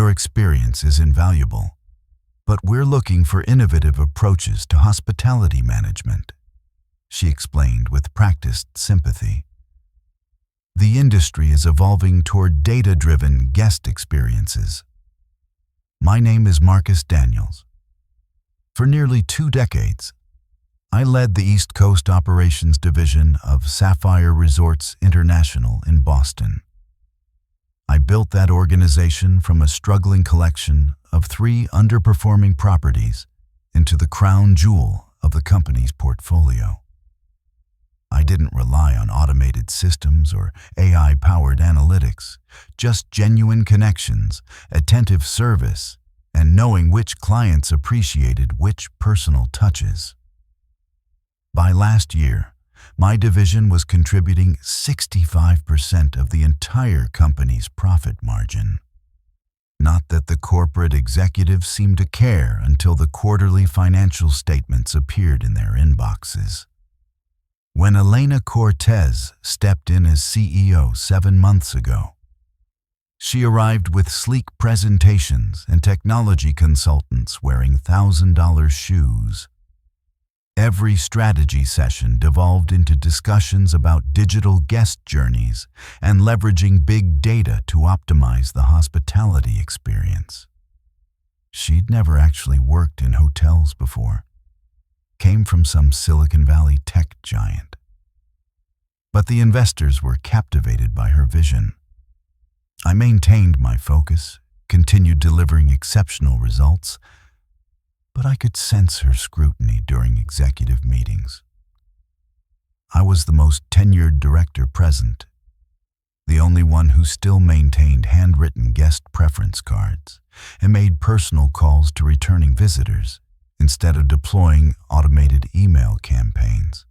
Your experience is invaluable, but we're looking for innovative approaches to hospitality management, she explained with practiced sympathy. The industry is evolving toward data-driven guest experiences. My name is Marcus Daniels. For nearly 2 decades, I led the East Coast Operations Division of Sapphire Resorts International in Boston. I built that organization from a struggling collection of 3 underperforming properties into the crown jewel of the company's portfolio. I didn't rely on automated systems or AI-powered analytics, just genuine connections, attentive service, and knowing which clients appreciated which personal touches. By last year, my division was contributing 65% of the entire company's profit margin. Not that the corporate executives seemed to care until the quarterly financial statements appeared in their inboxes. When Elena Cortez stepped in as CEO 7 months ago, she arrived with sleek presentations and technology consultants wearing $1,000 shoes. Every strategy session devolved into discussions about digital guest journeys and leveraging big data to optimize the hospitality experience. She'd never actually worked in hotels before, came from some Silicon Valley tech giant. But the investors were captivated by her vision. I maintained my focus, continued delivering exceptional results, but I could sense her scrutiny during executive meetings. I was the most tenured director present, the only one who still maintained handwritten guest preference cards and made personal calls to returning visitors instead of deploying automated email campaigns.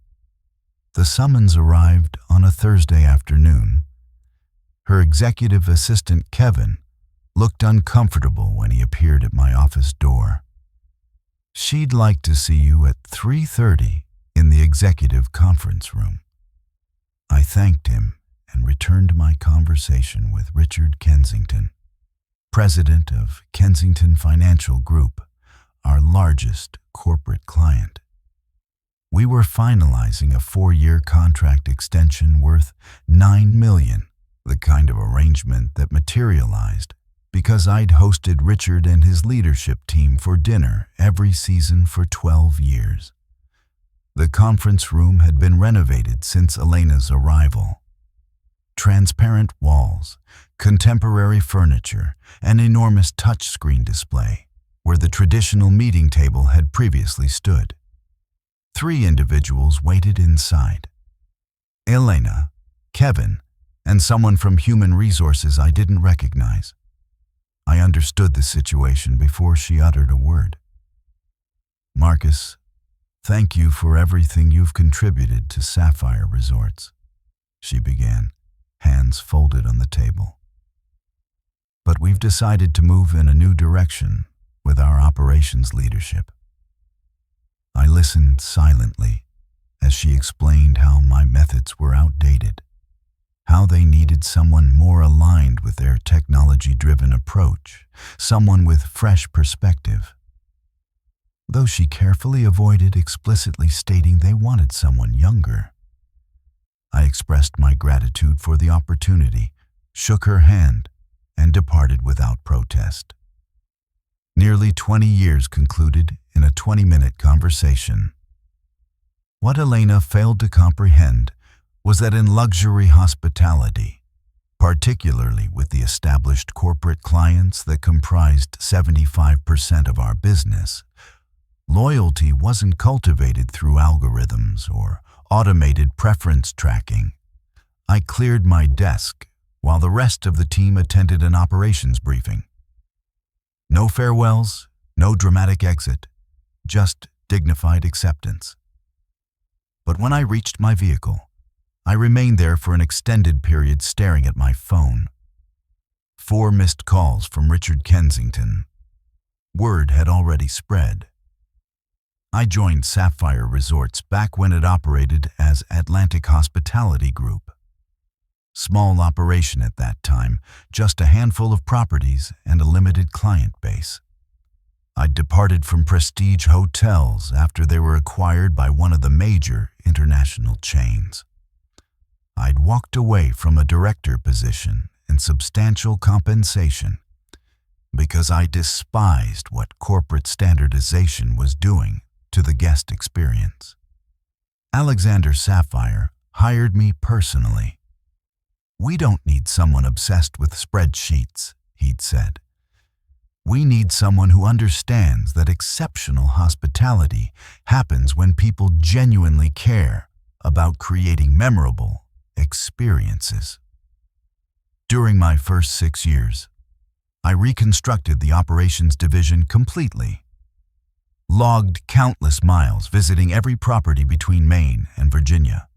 The summons arrived on a Thursday afternoon. Her executive assistant, Kevin, looked uncomfortable when he appeared at my office door. She'd like to see you at 3:30 in the executive conference room. I thanked him and returned my conversation with Richard Kensington, president of Kensington Financial Group, our largest corporate client. We were finalizing a 4-year contract extension worth $9 million, the kind of arrangement that materialized because I'd hosted Richard and his leadership team for dinner every season for 12 years. The conference room had been renovated since Elena's arrival. Transparent walls, contemporary furniture, an enormous touchscreen display, where the traditional meeting table had previously stood. 3 individuals waited inside. Elena, Kevin, and someone from Human Resources I didn't recognize. I understood the situation before she uttered a word. Marcus, thank you for everything you've contributed to Sapphire Resorts, she began, hands folded on the table. But we've decided to move in a new direction with our operations leadership. I listened silently as she explained how my methods were outdated, how they needed someone more aligned with their technology-driven approach, someone with fresh perspective. Though she carefully avoided explicitly stating they wanted someone younger. I expressed my gratitude for the opportunity, shook her hand, and departed without protest. Nearly 20 years concluded in a 20-minute conversation. What Elena failed to comprehend was that in luxury hospitality, particularly with the established corporate clients that comprised 75% of our business, loyalty wasn't cultivated through algorithms or automated preference tracking. I cleared my desk while the rest of the team attended an operations briefing. No farewells, no dramatic exit, just dignified acceptance. But when I reached my vehicle, I remained there for an extended period staring at my phone. 4 missed calls from Richard Kensington. Word had already spread. I joined Sapphire Resorts back when it operated as Atlantic Hospitality Group. Small operation at that time, just a handful of properties and a limited client base. I'd departed from prestige hotels after they were acquired by one of the major international chains. I'd walked away from a director position and substantial compensation because I despised what corporate standardization was doing to the guest experience. Alexander Sapphire hired me personally. "We don't need someone obsessed with spreadsheets," he'd said. "We need someone who understands that exceptional hospitality happens when people genuinely care about creating memorable experiences." During my first 6 years, I reconstructed the operations division completely, logged countless miles visiting every property between Maine and Virginia.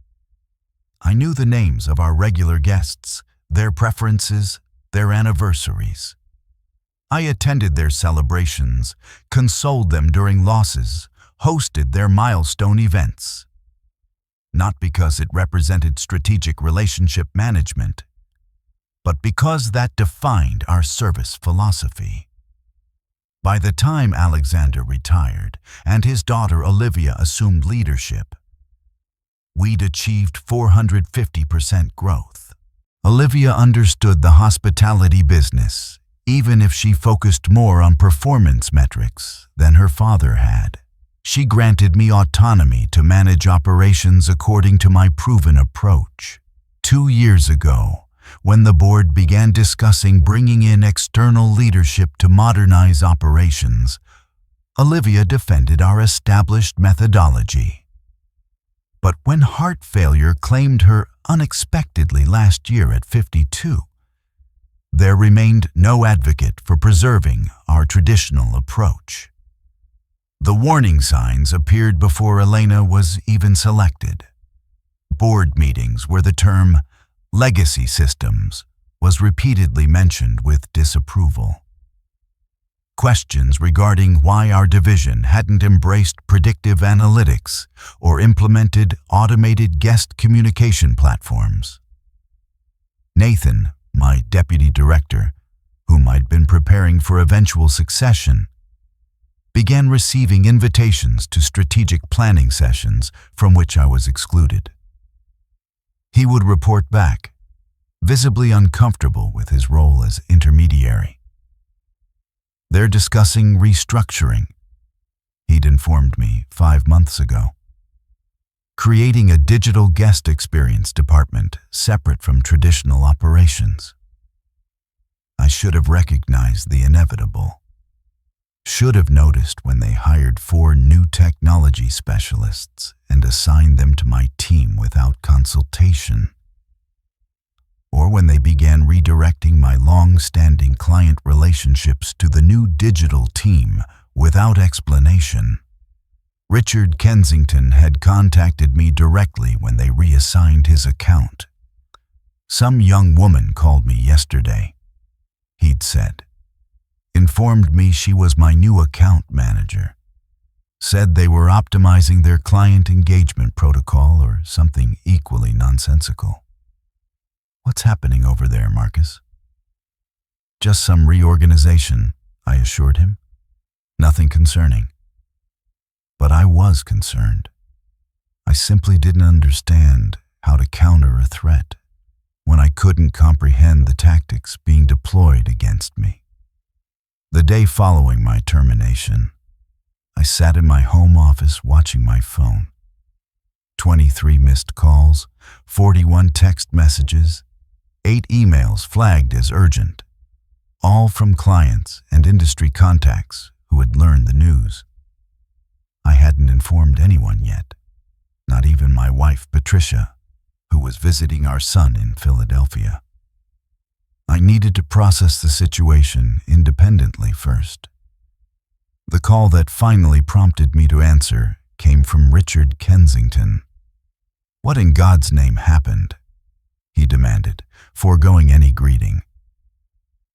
I knew the names of our regular guests, their preferences, their anniversaries. I attended their celebrations, consoled them during losses, hosted their milestone events. Not because it represented strategic relationship management, but because that defined our service philosophy. By the time Alexander retired and his daughter Olivia assumed leadership, we'd achieved 450% growth. Olivia understood the hospitality business, even if she focused more on performance metrics than her father had. She granted me autonomy to manage operations according to my proven approach. 2 years ago, when the board began discussing bringing in external leadership to modernize operations, Olivia defended our established methodology. But when heart failure claimed her unexpectedly last year at 52, there remained no advocate for preserving our traditional approach. The warning signs appeared before Elena was even selected. Board meetings where the term legacy systems was repeatedly mentioned with disapproval. Questions regarding why our division hadn't embraced predictive analytics or implemented automated guest communication platforms. Nathan, my deputy director, whom I'd been preparing for eventual succession, began receiving invitations to strategic planning sessions from which I was excluded. He would report back, visibly uncomfortable with his role as intermediary. "They're discussing restructuring," he'd informed me 5 months ago. "Creating a digital guest experience department separate from traditional operations." I should have recognized the inevitable. Should have noticed when they hired 4 new technology specialists and assigned them to my team without consultation. Or when they began redirecting my long-standing client relationships to the new digital team without explanation. Richard Kensington had contacted me directly when they reassigned his account. "Some young woman called me yesterday," he'd said. "Informed me she was my new account manager. Said they were optimizing their client engagement protocol or something equally nonsensical." "What's happening over there, Marcus?" "Just some reorganization," I assured him. "Nothing concerning." But I was concerned. I simply didn't understand how to counter a threat when I couldn't comprehend the tactics being deployed against me. The day following my termination, I sat in my home office watching my phone. 23 missed calls, 41 text messages, 8 emails flagged as urgent, all from clients and industry contacts who had learned the news. I hadn't informed anyone yet, not even my wife Patricia, who was visiting our son in Philadelphia. I needed to process the situation independently first. The call that finally prompted me to answer came from Richard Kensington. "What in God's name happened?" he demanded, foregoing any greeting.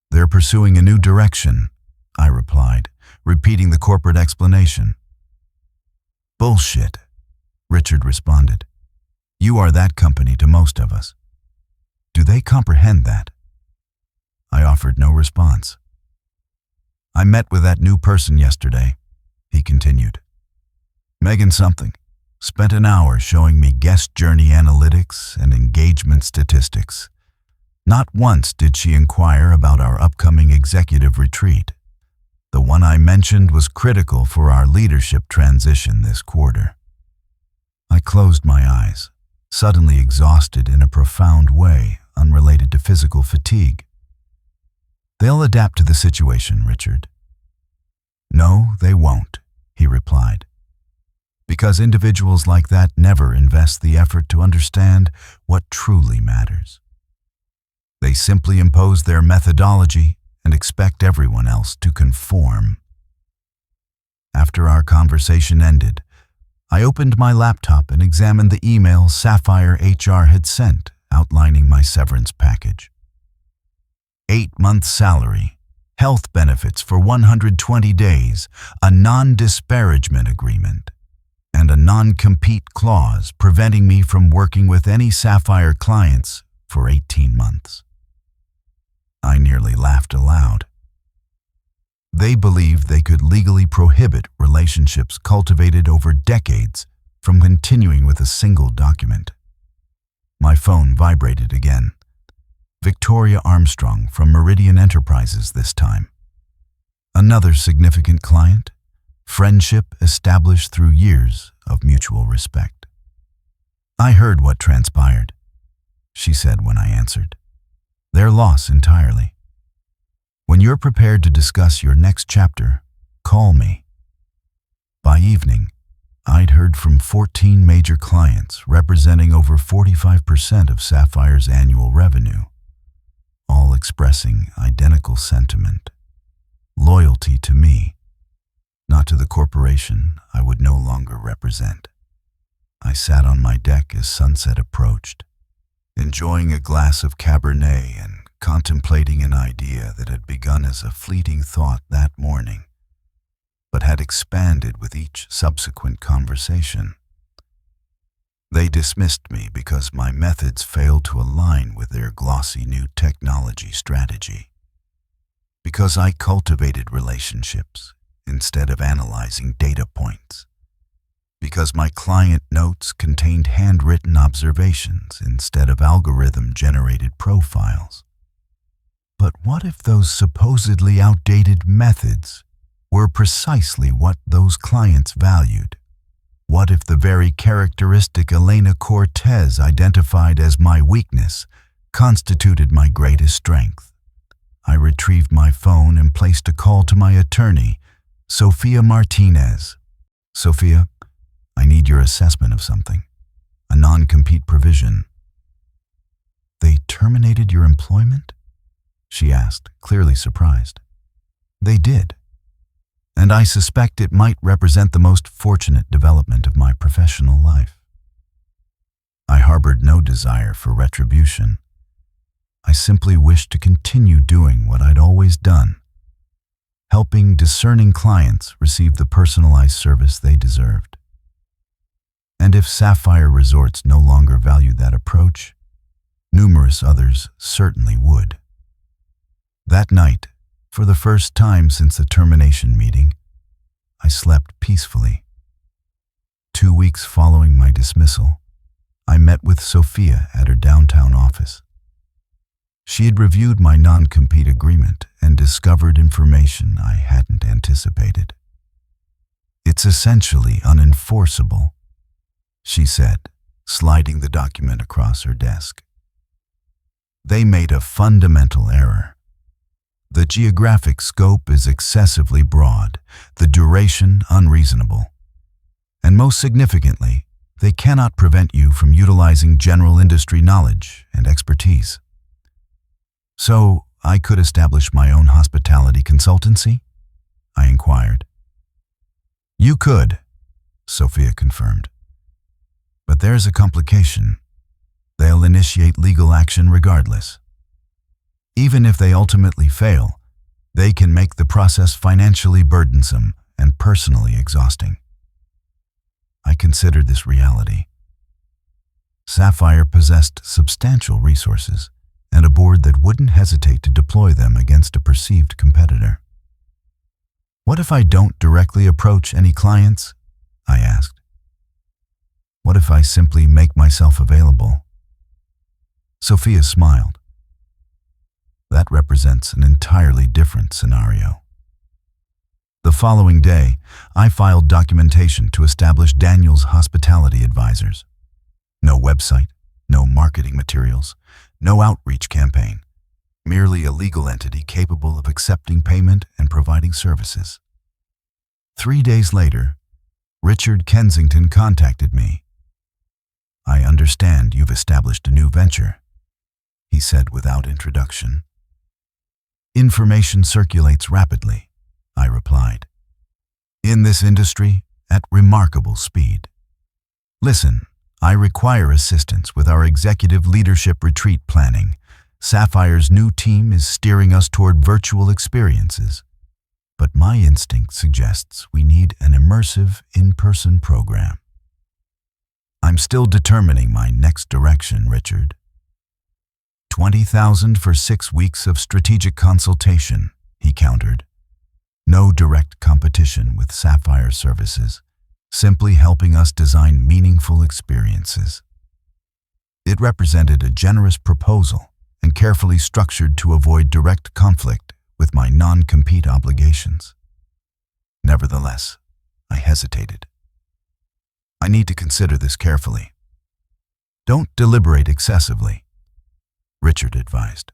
"They're pursuing a new direction," I replied, repeating the corporate explanation. "Bullshit," Richard responded. "You are that company to most of us. Do they comprehend that? I offered no response. I met with that new person yesterday, he continued. Megan something. Spent an hour showing me guest journey analytics and engagement statistics. Not once did she inquire about our upcoming executive retreat. The one I mentioned was critical for our leadership transition this quarter. I closed my eyes, suddenly exhausted in a profound way unrelated to physical fatigue. They'll adapt to the situation, Richard. No, they won't, he replied. Because individuals like that never invest the effort to understand what truly matters. They simply impose their methodology and expect everyone else to conform. After our conversation ended, I opened my laptop and examined the email Sapphire HR had sent outlining my severance package. 8-month salary, health benefits for 120 days, a non-disparagement agreement, and a non-compete clause preventing me from working with any Sapphire clients for 18 months. I nearly laughed aloud. They believed they could legally prohibit relationships cultivated over decades from continuing with a single document. My phone vibrated again. Victoria Armstrong from Meridian Enterprises this time. Another significant client, friendship established through years of mutual respect. I heard what transpired, she said when I answered. Their loss entirely. When you're prepared to discuss your next chapter, call me. By evening, I'd heard from 14 major clients representing over 45% of Sapphire's annual revenue, all expressing identical sentiment, loyalty to me, not to the corporation I would no longer represent. I sat on my deck as sunset approached, enjoying a glass of Cabernet and contemplating an idea that had begun as a fleeting thought that morning, but had expanded with each subsequent conversation. They dismissed me because my methods failed to align with their glossy new technology strategy, because I cultivated relationships instead of analyzing data points, because my client notes contained handwritten observations instead of algorithm-generated profiles. But what if those supposedly outdated methods were precisely what those clients valued? What if the very characteristic Elena Cortez identified as my weakness constituted my greatest strength? I retrieved my phone and placed a call to my attorney, Sophia Martinez. Sophia, I need your assessment of something. A non-compete provision. They terminated your employment? She asked, clearly surprised. They did. And I suspect it might represent the most fortunate development of my professional life. I harbored no desire for retribution. I simply wished to continue doing what I'd always done, helping discerning clients receive the personalized service they deserved. And if Sapphire Resorts no longer valued that approach, numerous others certainly would. That night, for the first time since the termination meeting, I slept peacefully. 2 weeks following my dismissal, I met with Sophia at her downtown office. She had reviewed my non-compete agreement and discovered information I hadn't anticipated. It's essentially unenforceable, she said, sliding the document across her desk. They made a fundamental error. The geographic scope is excessively broad, the duration unreasonable. And most significantly, they cannot prevent you from utilizing general industry knowledge and expertise. So, I could establish my own hospitality consultancy? I inquired. You could, Sophia confirmed. But there's a complication. They'll initiate legal action regardless. Even if they ultimately fail, they can make the process financially burdensome and personally exhausting. I considered this reality. Sapphire possessed substantial resources, and a board that wouldn't hesitate to deploy them against a perceived competitor. "What if I don't directly approach any clients?" I asked. "What if I simply make myself available?" Sophia smiled. "That represents an entirely different scenario." The following day, I filed documentation to establish Daniel's hospitality advisors. No website, no marketing materials, no outreach campaign, merely a legal entity capable of accepting payment and providing services. 3 days later, Richard Kensington contacted me. "I understand you've established a new venture," he said without introduction. "Information circulates rapidly," I replied. "In this industry, at remarkable speed. Listen, I require assistance with our executive leadership retreat planning. Sapphire's new team is steering us toward virtual experiences, but my instinct suggests we need an immersive, in-person program." "I'm still determining my next direction, Richard." 20,000 for 6 weeks of strategic consultation, he countered. No direct competition with Sapphire Services, simply helping us design meaningful experiences. It represented a generous proposal and carefully structured to avoid direct conflict with my non-compete obligations. Nevertheless, I hesitated. "I need to consider this carefully." "Don't deliberate excessively," Richard advised.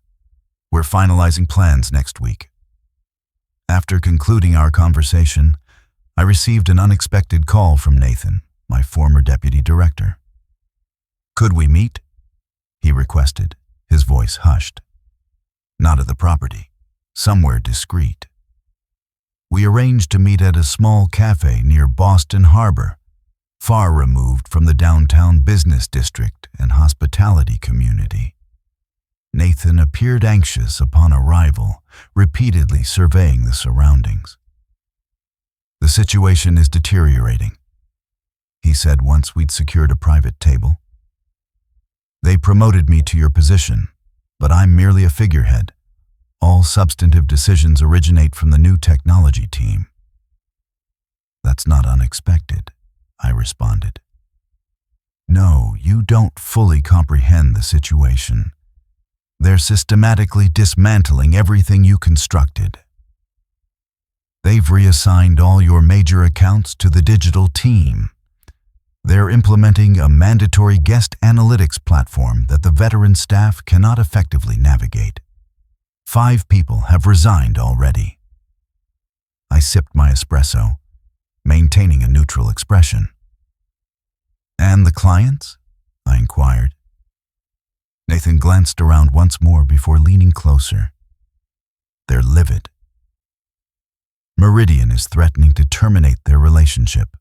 "We're finalizing plans next week." After concluding our conversation, I received an unexpected call from Nathan, my former deputy director. "Could we meet?" he requested, his voice hushed. "Not at the property, somewhere discreet." We arranged to meet at a small cafe near Boston Harbor, far removed from the downtown business district and hospitality community. Nathan appeared anxious upon arrival, repeatedly surveying the surroundings. "The situation is deteriorating," he said once we'd secured a private table. "They promoted me to your position, but I'm merely a figurehead. All substantive decisions originate from the new technology team." "That's not unexpected," I responded. "No, you don't fully comprehend the situation. They're systematically dismantling everything you constructed. They've reassigned all your major accounts to the digital team. They're implementing a mandatory guest analytics platform that the veteran staff cannot effectively navigate. 5 people have resigned already." I sipped my espresso, maintaining a neutral expression. "And the clients?" I inquired. Nathan glanced around once more before leaning closer. "They're livid. Meridian is threatening to terminate their relationship.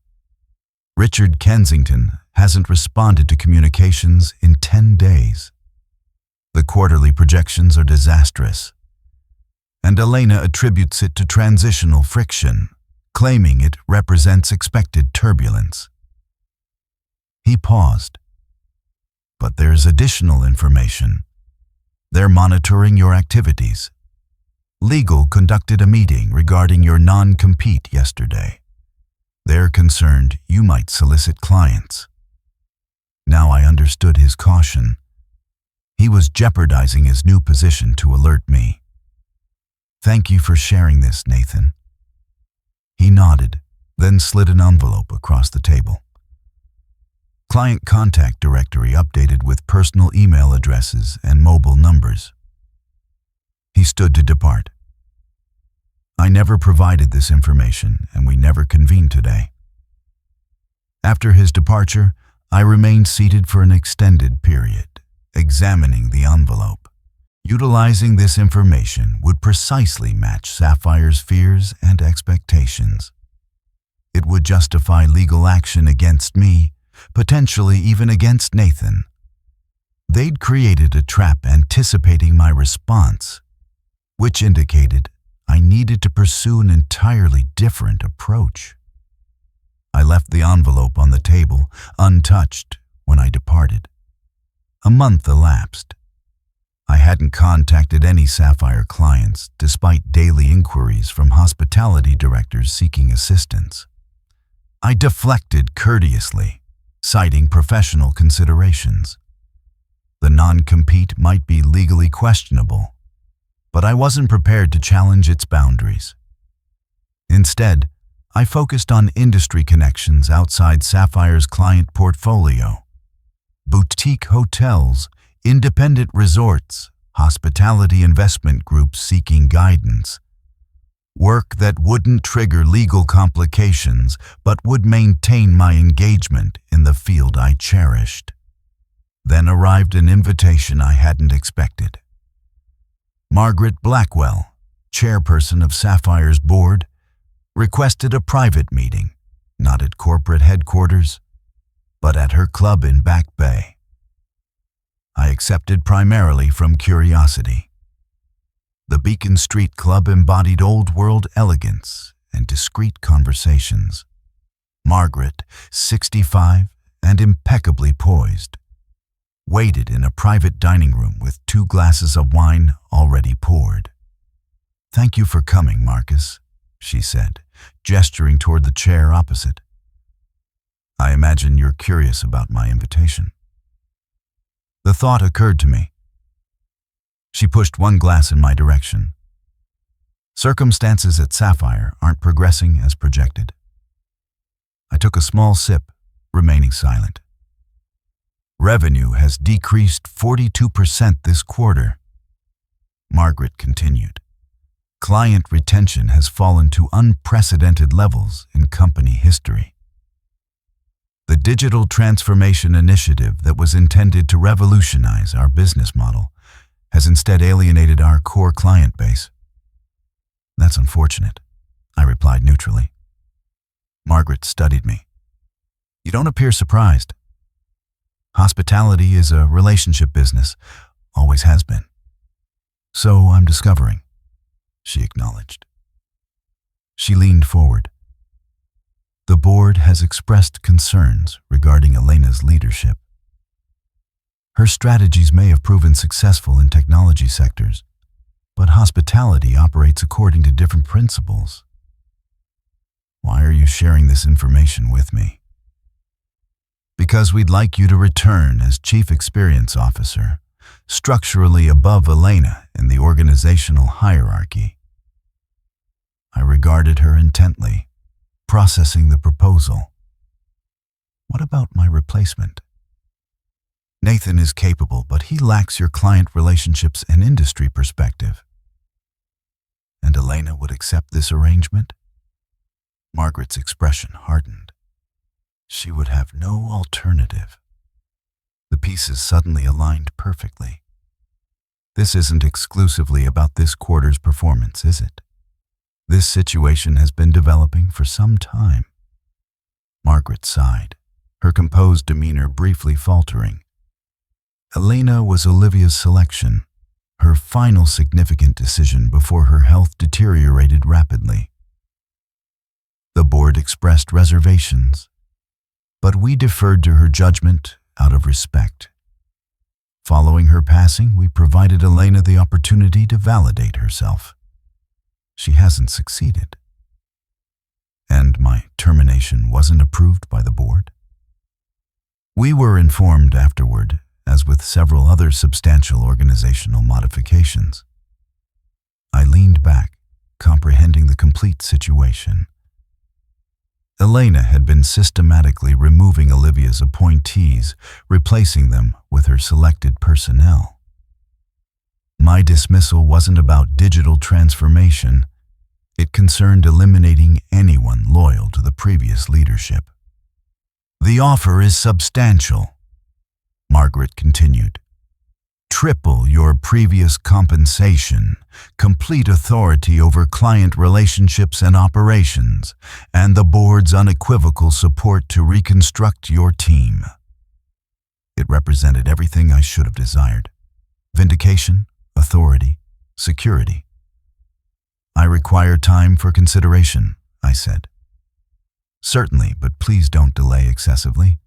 Richard Kensington hasn't responded to communications in 10 days. The quarterly projections are disastrous, and Elena attributes it to transitional friction, claiming it represents expected turbulence." He paused. "But there's additional information. They're monitoring your activities. Legal conducted a meeting regarding your non-compete yesterday. They're concerned you might solicit clients." Now I understood his caution. He was jeopardizing his new position to alert me. "Thank you for sharing this, Nathan." He nodded, then slid an envelope across the table. "Client contact directory updated with personal email addresses and mobile numbers." He stood to depart. I never provided this information, and we never convened today. After his departure, I remained seated for an extended period, examining the envelope. Utilizing this information would precisely match Sapphire's fears and expectations. It would justify legal action against me, potentially even against Nathan. They'd created a trap anticipating my response, which indicated I needed to pursue an entirely different approach. I left the envelope on the table, untouched, when I departed. A month elapsed. I hadn't contacted any Sapphire clients despite daily inquiries from hospitality directors seeking assistance. I deflected courteously, citing professional considerations. The non-compete might be legally questionable, but I wasn't prepared to challenge its boundaries. Instead, I focused on industry connections outside Sapphire's client portfolio. Boutique hotels, independent resorts, hospitality investment groups seeking guidance. Work that wouldn't trigger legal complications but would maintain my engagement in the field I cherished. Then arrived an invitation I hadn't expected. Margaret Blackwell, chairperson of Sapphire's board, requested a private meeting, not at corporate headquarters, but at her club in Back Bay. I accepted primarily from curiosity. The Beacon Street Club embodied old-world elegance and discreet conversations. Margaret, 65 and impeccably poised, waited in a private dining room with 2 glasses of wine already poured. "Thank you for coming, Marcus," she said, gesturing toward the chair opposite. "I imagine you're curious about my invitation." The thought occurred to me. She pushed 1 glass in my direction. "Circumstances at Sapphire aren't progressing as projected." I took a small sip, remaining silent. "Revenue has decreased 42% this quarter." Margaret continued. "Client retention has fallen to unprecedented levels in company history. The digital transformation initiative that was intended to revolutionize our business model has instead alienated our core client base." "That's unfortunate," I replied neutrally. Margaret studied me. "You don't appear surprised. Hospitality is a relationship business, always has been." "So I'm discovering," she acknowledged. She leaned forward. "The board has expressed concerns regarding Elena's leadership. Her strategies may have proven successful in technology sectors, but hospitality operates according to different principles." "Why are you sharing this information with me?" "Because we'd like you to return as Chief Experience Officer, structurally above Elena in the organizational hierarchy." I regarded her intently, processing the proposal. "What about my replacement?" "Nathan is capable, but he lacks your client relationships and industry perspective." "And Elena would accept this arrangement?" Margaret's expression hardened. She would have no alternative. The pieces suddenly aligned perfectly. "This isn't exclusively about this quarter's performance, is it? This situation has been developing for some time." Margaret sighed, her composed demeanor briefly faltering. Elena was Olivia's selection, her final significant decision before her health deteriorated rapidly. The board expressed reservations, but we deferred to her judgment out of respect. Following her passing, we provided Elena the opportunity to validate herself. She hasn't succeeded. And my termination wasn't approved by the board. We were informed afterward, as with several other substantial organizational modifications. I leaned back, comprehending the complete situation. Elena had been systematically removing Olivia's appointees, replacing them with her selected personnel. My dismissal wasn't about digital transformation. It concerned eliminating anyone loyal to the previous leadership. "The offer is substantial," Margaret continued. "Triple your previous compensation, complete authority over client relationships and operations, and the board's unequivocal support to reconstruct your team." It represented everything I should have desired: vindication, authority, security. "I require time for consideration," I said. "Certainly, but please don't delay excessively.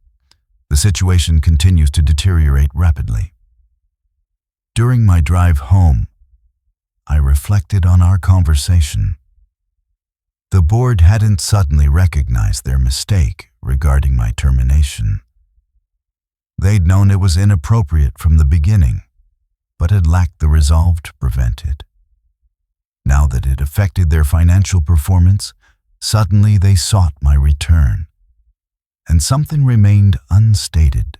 The situation continues to deteriorate rapidly." During my drive home, I reflected on our conversation. The board hadn't suddenly recognized their mistake regarding my termination. They'd known it was inappropriate from the beginning, but had lacked the resolve to prevent it. Now that it affected their financial performance, suddenly they sought my return. And something remained unstated.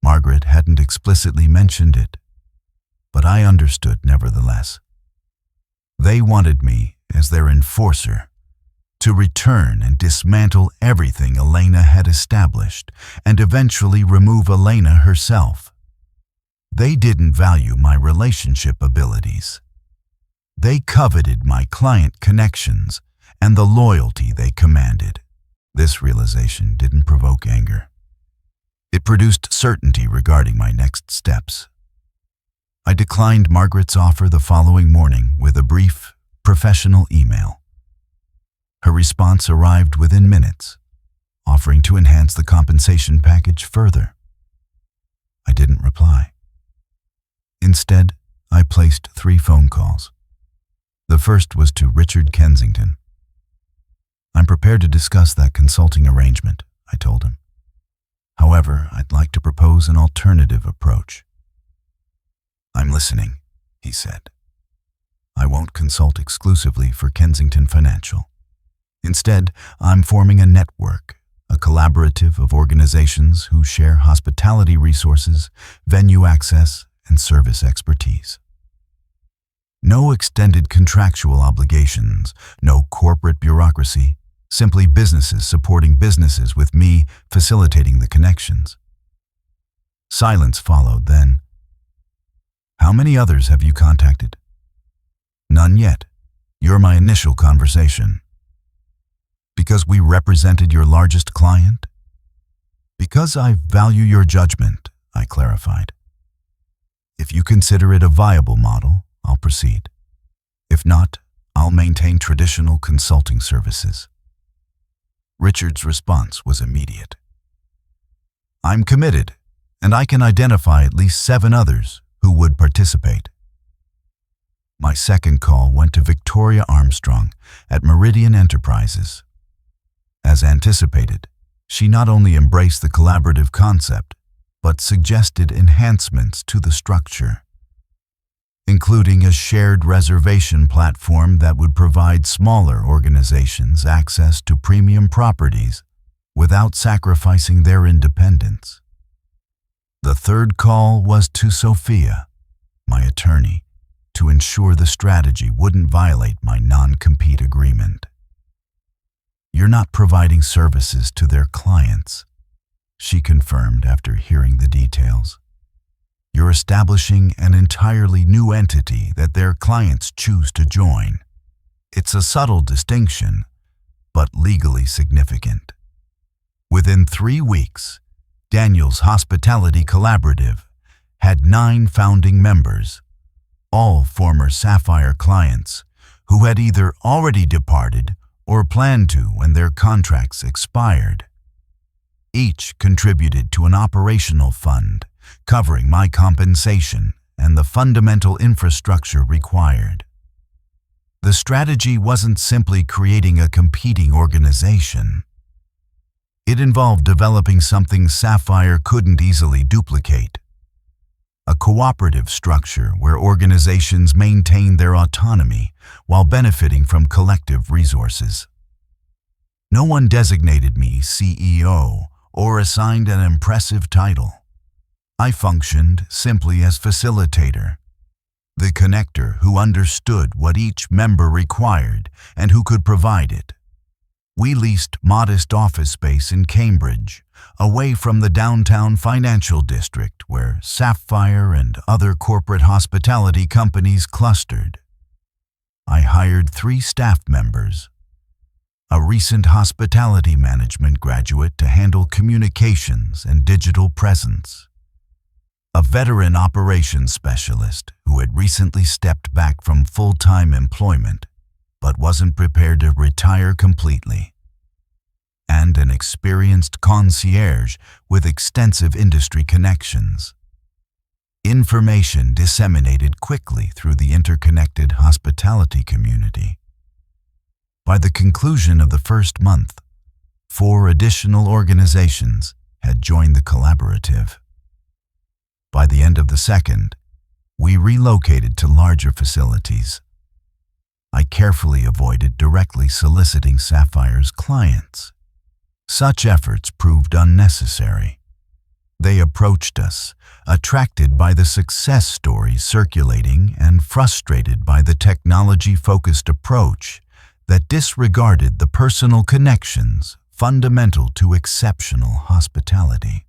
Margaret hadn't explicitly mentioned it, but I understood nevertheless. They wanted me, as their enforcer, to return and dismantle everything Elena had established and eventually remove Elena herself. They didn't value my relationship abilities. They coveted my client connections and the loyalty they commanded. This realization didn't provoke anger. It produced certainty regarding my next steps. I declined Margaret's offer the following morning with a brief, professional email. Her response arrived within minutes, offering to enhance the compensation package further. I didn't reply. Instead, I placed 3 phone calls. The first was to Richard Kensington. "I'm prepared to discuss that consulting arrangement," I told him. "However, I'd like to propose an alternative approach." "I'm listening," he said. "I won't consult exclusively for Kensington Financial. Instead, I'm forming a network, a collaborative of organizations who share hospitality resources, venue access, and service expertise. No extended contractual obligations, no corporate bureaucracy, simply businesses supporting businesses with me facilitating the connections." Silence followed then. "How many others have you contacted?" "None yet. You're my initial conversation." "Because we represented your largest client?" "Because I value your judgment," I clarified. "If you consider it a viable model, I'll proceed. If not, I'll maintain traditional consulting services." Richard's response was immediate. "I'm committed, and I can identify at least 7 others who would participate." My second call went to Victoria Armstrong at Meridian Enterprises. As anticipated, she not only embraced the collaborative concept, but suggested enhancements to the structure, including a shared reservation platform that would provide smaller organizations access to premium properties without sacrificing their independence. The third call was to Sophia, my attorney, to ensure the strategy wouldn't violate my non-compete agreement. "You're not providing services to their clients," she confirmed after hearing the details. "You're establishing an entirely new entity that their clients choose to join. It's a subtle distinction, but legally significant." Within 3 weeks, Daniel's Hospitality Collaborative had 9 founding members, all former Sapphire clients who had either already departed or planned to when their contracts expired. Each contributed to an operational fund covering my compensation and the fundamental infrastructure required. The strategy wasn't simply creating a competing organization. It involved developing something Sapphire couldn't easily duplicate: a cooperative structure where organizations maintain their autonomy while benefiting from collective resources. No one designated me CEO or assigned an impressive title. I functioned simply as facilitator, the connector who understood what each member required and who could provide it. We leased modest office space in Cambridge, away from the downtown financial district where Sapphire and other corporate hospitality companies clustered. I hired 3 staff members: a recent hospitality management graduate to handle communications and digital presence, a veteran operations specialist who had recently stepped back from full-time employment but wasn't prepared to retire completely, and an experienced concierge with extensive industry connections. Information disseminated quickly through the interconnected hospitality community. By the conclusion of the first month, 4 additional organizations had joined the collaborative. By the end of the second, we relocated to larger facilities. I carefully avoided directly soliciting Sapphire's clients. Such efforts proved unnecessary. They approached us, attracted by the success stories circulating and frustrated by the technology-focused approach that disregarded the personal connections fundamental to exceptional hospitality.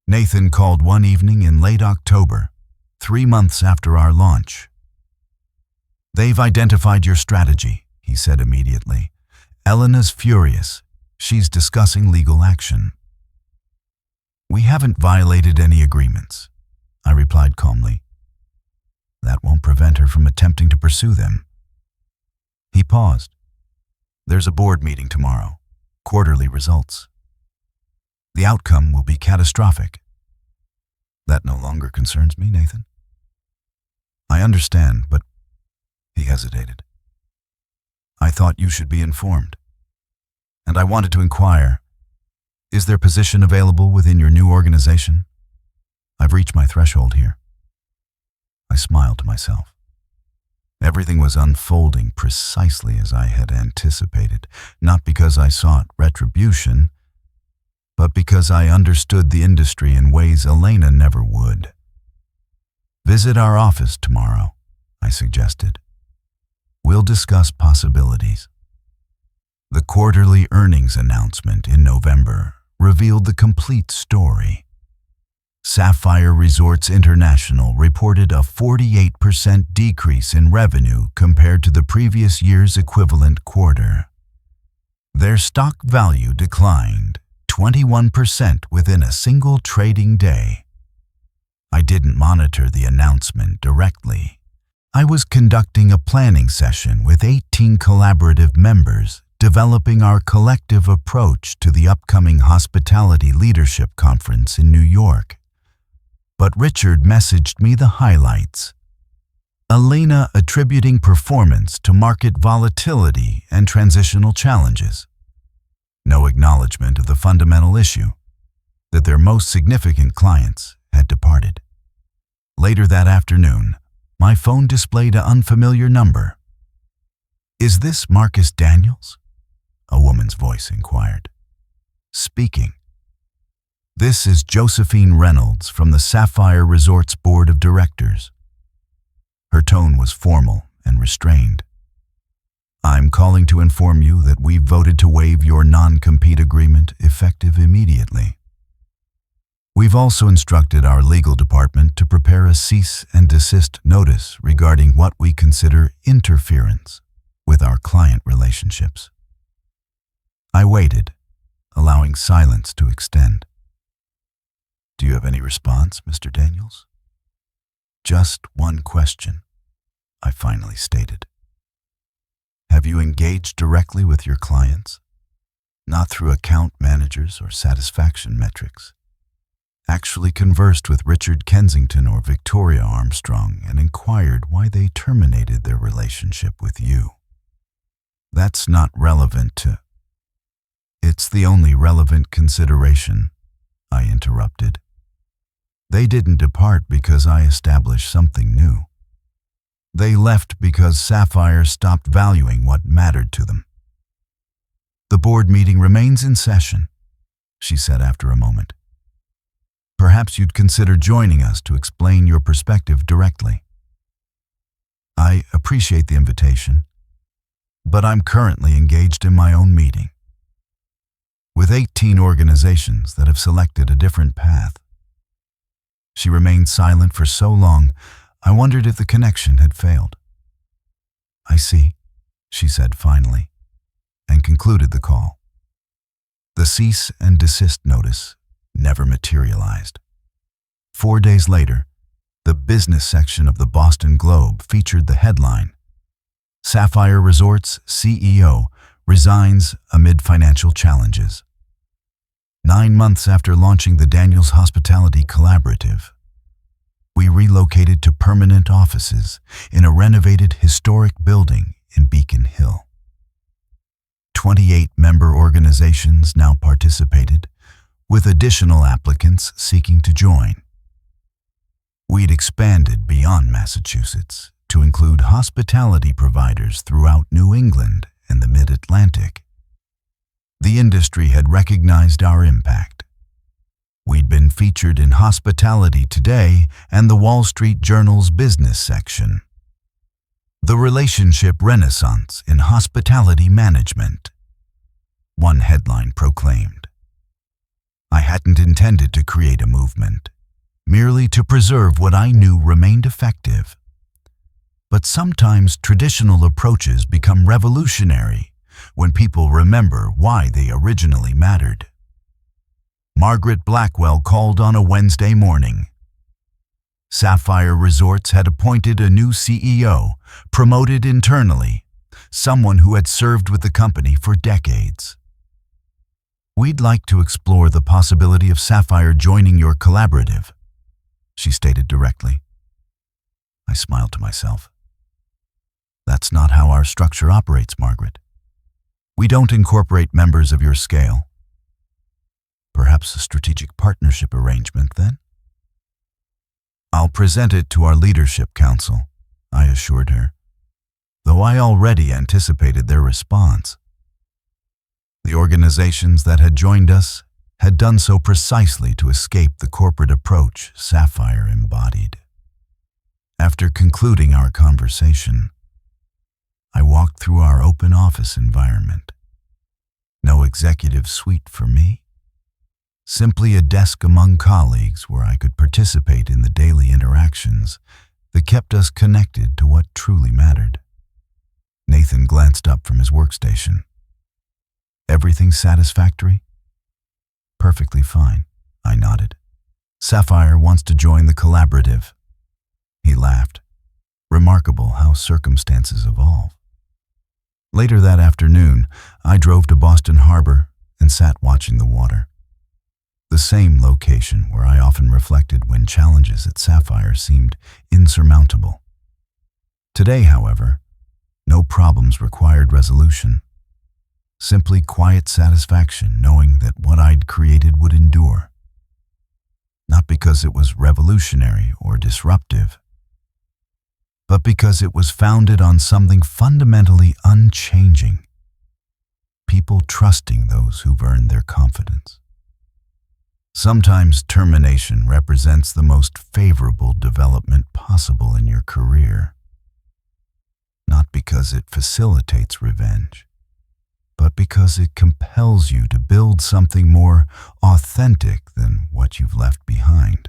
Nathan called one evening in late October, 3 months after our launch. "They've identified your strategy," he said immediately. "Elena's furious. She's discussing legal action." "We haven't violated any agreements," I replied calmly. "That won't prevent her from attempting to pursue them." He paused. "There's a board meeting tomorrow. Quarterly results. The outcome will be catastrophic." "That no longer concerns me, Nathan." "I understand, but..." He hesitated. "I thought you should be informed. And I wanted to inquire, is there position available within your new organization? I've reached my threshold here." I smiled to myself. Everything was unfolding precisely as I had anticipated, not because I sought retribution, but because I understood the industry in ways Elena never would. "Visit our office tomorrow," I suggested. "We'll discuss possibilities." The quarterly earnings announcement in November revealed the complete story. Sapphire Resorts International reported a 48% decrease in revenue compared to the previous year's equivalent quarter. Their stock value declined 21% within a single trading day. I didn't monitor the announcement directly. I was conducting a planning session with 18 collaborative members, developing our collective approach to the upcoming Hospitality Leadership Conference in New York. But Richard messaged me the highlights. Elena attributing performance to market volatility and transitional challenges. No acknowledgement of the fundamental issue, that their most significant clients had departed. Later that afternoon, my phone displayed an unfamiliar number. "Is this Marcus Daniels?" a woman's voice inquired. "Speaking." "This is Josephine Reynolds from the Sapphire Resorts Board of Directors." Her tone was formal and restrained. "I'm calling to inform you that we've voted to waive your non-compete agreement effective immediately. We've also instructed our legal department to prepare a cease and desist notice regarding what we consider interference with our client relationships." I waited, allowing silence to extend. "Do you have any response, Mr. Daniels?" "Just one question," I finally stated. "Have you engaged directly with your clients? Not through account managers or satisfaction metrics. Actually conversed with Richard Kensington or Victoria Armstrong and inquired why they terminated their relationship with you?" "That's not relevant to..." "It's the only relevant consideration," I interrupted. "They didn't depart because I established something new. They left because Sapphire stopped valuing what mattered to them." "The board meeting remains in session," she said after a moment. "Perhaps you'd consider joining us to explain your perspective directly." "I appreciate the invitation, but I'm currently engaged in my own meeting with 18 organizations that have selected a different path." She remained silent for so long, I wondered if the connection had failed. "I see," she said finally, and concluded the call. The cease and desist notice never materialized. 4 days later, the business section of the Boston Globe featured the headline, "Sapphire Resorts CEO resigns amid financial challenges." 9 months after launching the Daniels Hospitality Collaborative, We relocated to permanent offices in a renovated historic building in Beacon Hill. 28 member organizations now participated, with additional applicants seeking to join. We'd expanded beyond Massachusetts to include hospitality providers throughout New England and the Mid-Atlantic. The industry had recognized our impact. We'd been featured in Hospitality Today and the Wall Street Journal's business section. The relationship renaissance in hospitality management, one headline proclaimed. I hadn't intended to create a movement, merely to preserve what I knew remained effective. But sometimes traditional approaches become revolutionary when people remember why they originally mattered. Margaret Blackwell called on a Wednesday morning. Sapphire Resorts had appointed a new CEO, promoted internally, someone who had served with the company for decades. We'd like to explore the possibility of Sapphire joining your collaborative, she stated directly. I smiled to myself. That's not how our structure operates, Margaret. We don't incorporate members of your scale. Perhaps a strategic partnership arrangement, then? I'll present it to our leadership council, I assured her, though I already anticipated their response. The organizations that had joined us had done so precisely to escape the corporate approach Sapphire embodied. After concluding our conversation, I walked through our open office environment. No executive suite for me. Simply a desk among colleagues where I could participate in the daily interactions that kept us connected to what truly mattered. Nathan glanced up from his workstation. Everything satisfactory? Perfectly fine, I nodded. Sapphire wants to join the collaborative. He laughed. Remarkable how circumstances evolve. Later that afternoon, I drove to Boston Harbor and sat watching the water. The same location where I often reflected when challenges at Sapphire seemed insurmountable. Today, however, no problems required resolution. Simply quiet satisfaction knowing that what I'd created would endure. Not because it was revolutionary or disruptive, but because it was founded on something fundamentally unchanging. People trusting those who've earned their confidence. Sometimes termination represents the most favorable development possible in your career. Not because it facilitates revenge, but because it compels you to build something more authentic than what you've left behind.